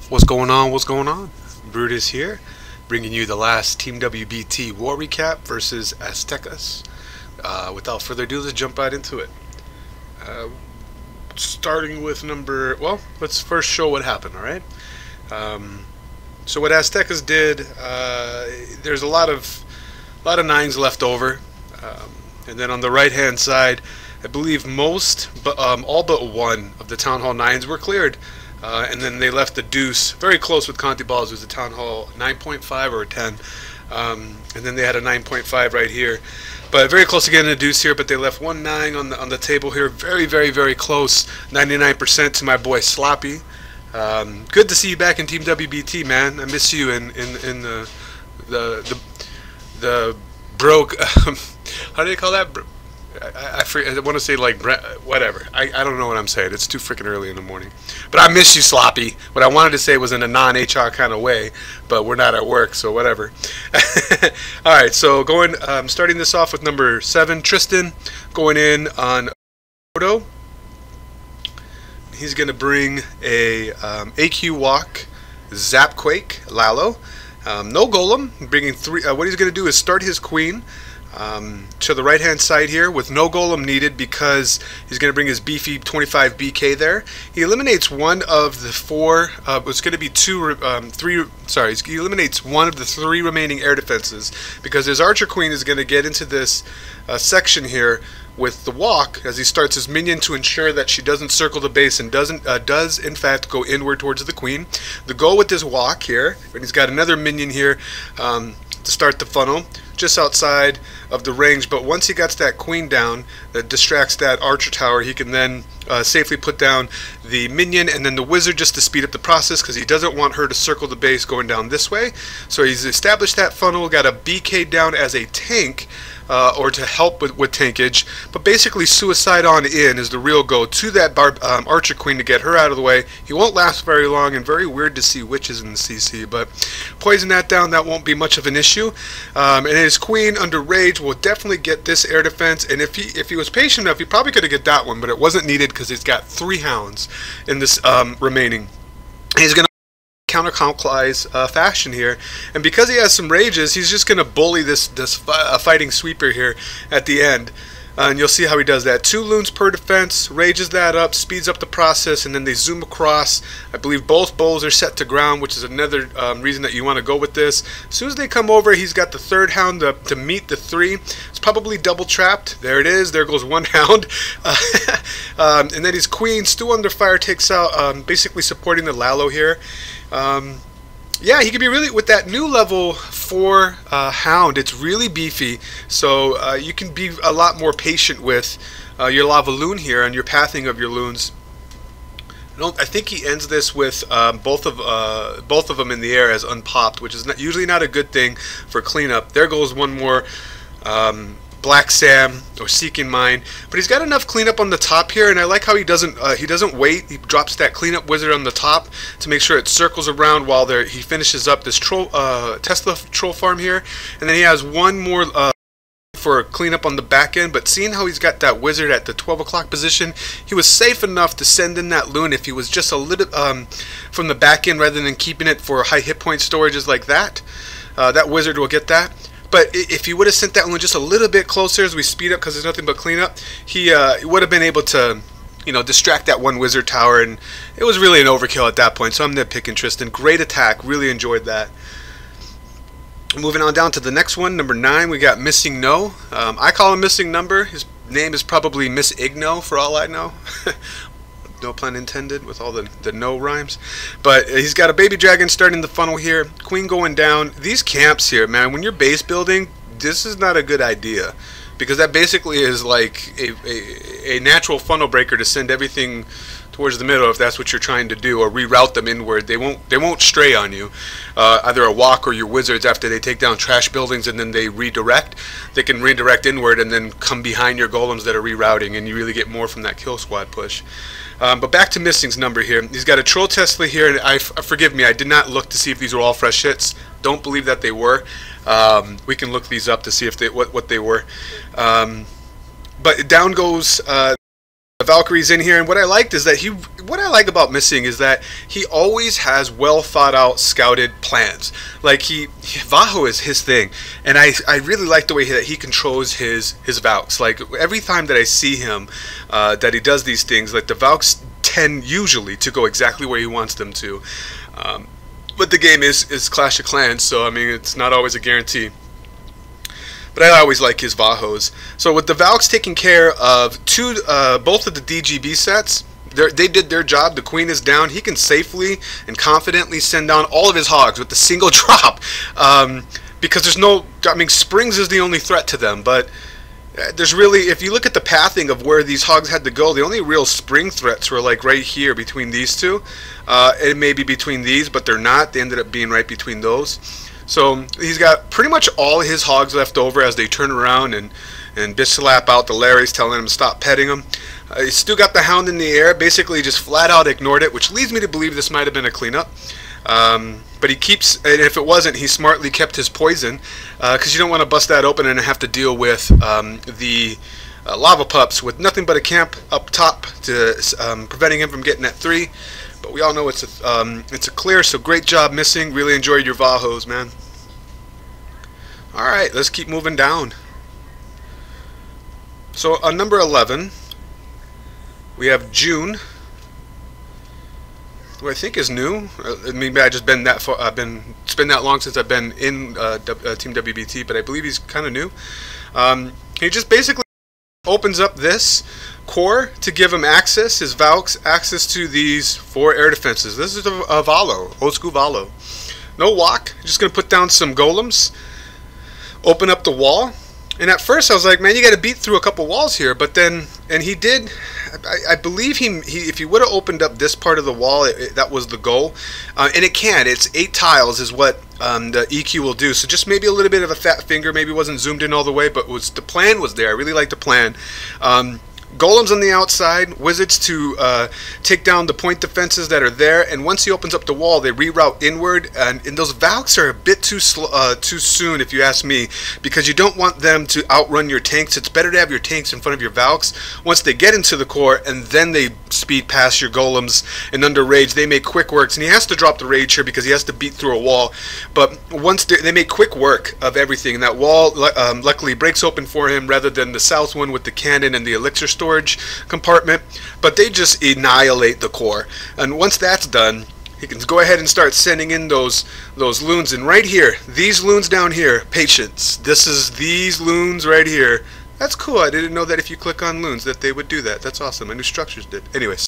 What's going on? What's going on? Brutus here, bringing you the last Team WBT war recap versus Aztecas. Without further ado, let's jump right into it. Starting with let's first show what happened, alright? So what Aztecas did, there's a lot of nines left over. And then on the right hand side, I believe all but one of the Town Hall 9s were cleared. And then they left the deuce very close with Conti Balls. It was a Town Hall 9.5 or a 10. And then they had a 9.5 right here. But very close to getting a deuce here, but they left 1 9 on the table here. Very, very, very close. 99% to my boy Sloppy. Good to see you back in Team WBT, man. I miss you in the broke how do they call that? I want to say like whatever. I don't know what I'm saying. It's too freaking early in the morning. But I miss you, Sloppy. What I wanted to say was in a non-HR kind of way, but we're not at work, so whatever. All right, so starting this off with number 7, Tristan, going in on Photo. He's going to bring a AQ Walk, Zapquake, LaLo. No Golem, bringing 3. What he's going to do is start his Queen to the right hand side here with no Golem needed because he's going to bring his beefy 25 BK there. He eliminates one of the 4, it's going to be 3, sorry, he eliminates one of the 3 remaining air defenses because his Archer Queen is going to get into this section here with the walk as he starts his minion to ensure that she doesn't circle the base and does in fact go inward towards the Queen. The goal with this walk here, and he's got another minion here to start the funnel just outside of the range, but once he gets that Queen down that distracts that Archer tower, he can then safely put down the minion and then the wizard just to speed up the process because he doesn't want her to circle the base going down this way. So he's established that funnel, got a BK down as a tank or to help with tankage, but basically suicide on in is the real go to that Archer Queen to get her out of the way. He won't last very long, and very weird to see witches in the CC, but poison that down, that won't be much of an issue. And his Queen under rage will definitely get this air defense, and if he was patient enough, he probably could have get that one, but it wasn't needed because he's got 3 hounds in this remaining. He's going to counterclockwise fashion here, and because he has some rages, he's just going to bully this fighting sweeper here at the end, and you'll see how he does that. 2 loons per defense, rages that up, speeds up the process, and then they zoom across. I believe both bowls are set to ground, which is another reason that you want to go with this. As soon as they come over, he's got the 3rd hound to meet the 3. It's probably double trapped. There it is. There goes 1 hound. And then his Queen, still under fire, takes out, basically supporting the LaLo here. Yeah, he could be really, with that new level 4 hound, it's really beefy, so you can be a lot more patient with your lava loon here and your pathing of your loons. I think he ends this with both of them in the air as unpopped, which is usually not a good thing for cleanup. There goes one more Black Sam or Seeking Mine, but he's got enough cleanup on the top here, and I like how he doesn't wait. He drops that cleanup wizard on the top to make sure it circles around while he finishes up this Tesla troll farm here, and then he has one more for cleanup on the back end. But seeing how he's got that wizard at the 12 o'clock position, he was safe enough to send in that loon if he was just a little from the back end rather than keeping it for high hit point storages like that. That wizard will get that. But if he would have sent that one just a little bit closer as we speed up because there's nothing but cleanup, he would have been able to, distract that one wizard tower, and it was really an overkill at that point. So I'm nitpicking Tristan. Great attack. Really enjoyed that. Moving on down to the next one, number 9, we got MissingNO. I call him Missing Number. His name is probably MissingNO for all I know. No pun intended with all the no rhymes. But he's got a baby dragon starting the funnel here. Queen going down. These camps here, man, when you're base building, this is not a good idea. Because that basically is like a natural funnel breaker to send everything towards the middle if that's what you're trying to do, or reroute them inward. They won't stray on you. Either a walk or your wizards, after they take down trash buildings and then they redirect, they can redirect inward and then come behind your golems that are rerouting, and you really get more from that kill squad push. But back to Missing's number here. He's got a Troll Tesla here, and forgive me, I did not look to see if these were all fresh hits. Don't believe that they were. We can look these up to see if what they were. But down goes Valkyries in here, and what I liked is that what I like about Missing is that he always has well thought out, scouted plans. Like Vaho is his thing, and I really like the way that he controls his Valks. Like every time that I see him, that he does these things, like the Valks tend usually to go exactly where he wants them to. But the game is Clash of Clans, so I mean it's not always a guarantee. But I always like his Vahos. So with the Valks taking care of both of the DGB sets, they did their job. The queen is down. He can safely and confidently send down all of his hogs with a single drop. Because there's no, I mean, Springs is the only threat to them. But there's really, if you look at the pathing of where these hogs had to go, the only real spring threats were like right here between these two. And maybe between these, but they're not. They ended up being right between those. So he's got pretty much all his hogs left over as they turn around and bitch slap out the Larrys, telling him to stop petting him. He's still got the Hound in the air, basically just flat out ignored it, which leads me to believe this might have been a cleanup. But he keeps, and if it wasn't, he smartly kept his poison, because you don't want to bust that open and have to deal with the lava pups with nothing but a camp up top to preventing him from getting that 3. But we all know it's a clear, so great job Missing. Really enjoyed your Vahos, man. Alright, let's keep moving down. So on number 11, we have June, who I think is new. Maybe I just been that far. It's been that long since I've been in Team WBT, but I believe he's kind of new. He just basically opens up this core to give him access, his Valks, access to these 4 air defenses. This is a Valo, old school Valo. No walk, just going to put down some golems, open up the wall. And at first I was like, man, you got to beat through a couple walls here. But then, and he did, I believe he if he would have opened up this part of the wall, that was the goal. And it can, it's 8 tiles is what the EQ will do. So just maybe a little bit of a fat finger, maybe wasn't zoomed in all the way, but the plan was there. I really like the plan. Golems on the outside, wizards to take down the point defenses that are there, and once he opens up the wall, they reroute inward, and those Valks are a bit too soon, if you ask me, because you don't want them to outrun your tanks. It's better to have your tanks in front of your Valks once they get into the core, and then they speed past your Golems, and under rage, they make quick works, and he has to drop the rage here because he has to beat through a wall, but once they make quick work of everything, and that wall luckily breaks open for him rather than the south one with the cannon and the elixir storage compartment, but they just annihilate the core. And once that's done, he can go ahead and start sending in those loons. And right here, these loons down here, patience. This is these loons right here. That's cool. I didn't know that if you click on loons that they would do that. That's awesome. I knew structures did. Anyways,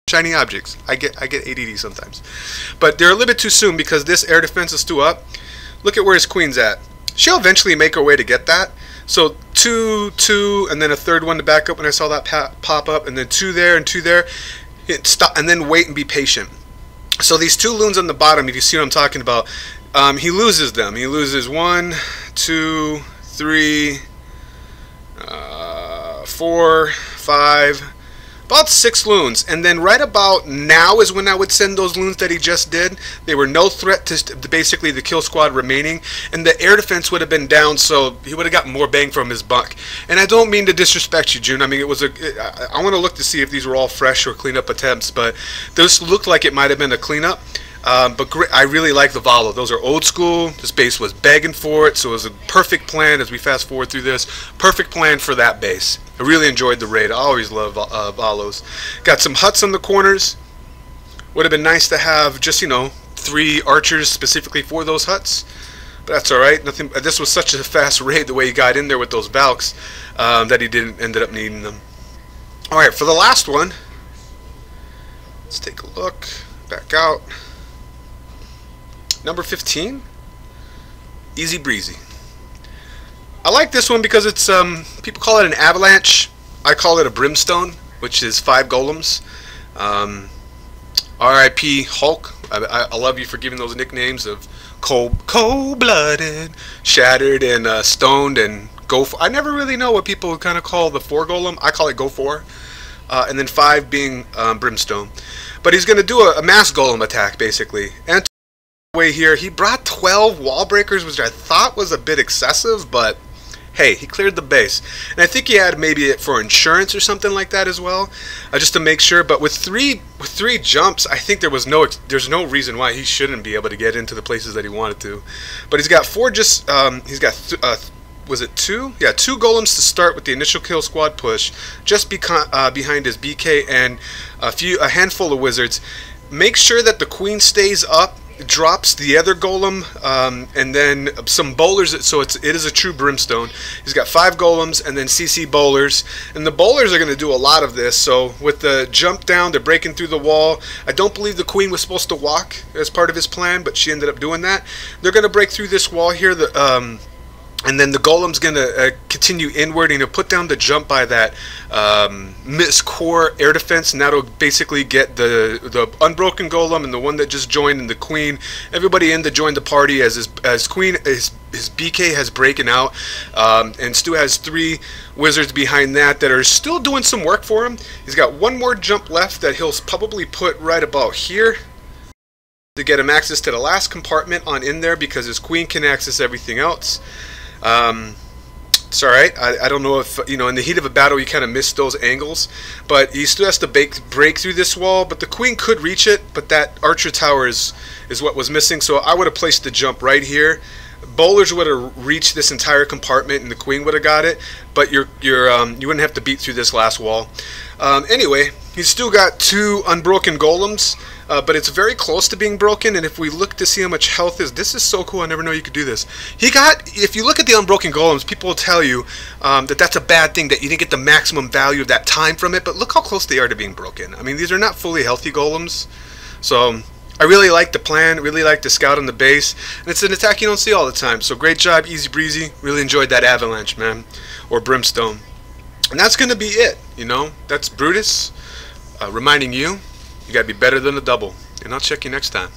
shiny objects. I get ADD sometimes, but they're a little bit too soon because this air defense is still up. Look at where his queen's at. She'll eventually make her way to get that. So 2, 2, and then a third one to back up when I saw that pop up, and then 2 there and 2 there. Stop, and then wait and be patient. So these 2 loons on the bottom, if you see what I'm talking about, he loses them. He loses 1, 2, 3, 4, 5, about 6 loons, and then right about now is when I would send those loons that he just did. They were no threat to basically the kill squad remaining, and the air defense would have been down, so he would have gotten more bang from his buck. And I don't mean to disrespect you, June. I mean, it was I want to look to see if these were all fresh or cleanup attempts, but this looked like it might have been a cleanup. But I really like the Valo. Those are old school. This base was begging for it, so it was a perfect plan as we fast forward through this. Perfect plan for that base. I really enjoyed the raid. I always love Valos. Got some huts on the corners. Would have been nice to have just, you know, 3 archers specifically for those huts. But that's alright. Nothing. This was such a fast raid the way he got in there with those Valks that he ended up needing them. Alright, for the last one, let's take a look. Back out. Number 15, EZ Breezy. I like this one because it's people call it an avalanche. I call it a brimstone, which is 5 golems. R.I.P. Hulk. I love you for giving those nicknames of cold-blooded, shattered, and stoned, and go. I never really know what people kind of call the 4 golem. I call it go 4, and then 5 being brimstone. But he's going to do a mass golem attack basically. And way here, he brought 12 wall breakers, which I thought was a bit excessive, but hey, he cleared the base. And I think he had maybe it for insurance or something like that as well, just to make sure. But with three jumps, I think there's no reason why he shouldn't be able to get into the places that he wanted to. But he's got four he's got was it two? Yeah, two golems to start with the initial kill squad push, just behind his BK, and a handful of wizards. Make sure that the queen stays up, drops the other golem, and then some bowlers, so it is a true brimstone. He's got 5 golems and then CC bowlers, and the bowlers are going to do a lot of this. So with the jump down, they're breaking through the wall. I don't believe the queen was supposed to walk as part of his plan, but she ended up doing that. They're going to break through this wall here, and then the golem's going to continue inward, and he'll put down the jump by that Miss Core air defense, and that'll basically get the unbroken golem and the one that just joined and the queen, everybody in to join the party as his BK has breaking out, and Stu has 3 wizards behind that are still doing some work for him. He's got one more jump left that he'll probably put right about here to get him access to the last compartment on in there, because his queen can access everything else. It's alright. I don't know if, you know, in the heat of a battle you kind of miss those angles, but he still has to break through this wall. But the queen could reach it, but that archer tower is what was missing. So I would have placed the jump right here. Bowlers would have reached this entire compartment and the queen would have got it, but you wouldn't have to beat through this last wall. Anyway, he's still got 2 unbroken golems, but it's very close to being broken. And if we look to see how much health is, this is so cool. I never know you could do this. If you look at the unbroken golems, people will tell you that that's a bad thing, that you didn't get the maximum value of that time from it. But look how close they are to being broken. I mean, these are not fully healthy golems. So I really like the plan, really like the scout on the base, and it's an attack you don't see all the time. So great job, EZ Breezy. Really enjoyed that avalanche, man, or brimstone. And that's going to be it, you know. That's Brutus reminding you, you got to be better than a double. And I'll check you next time.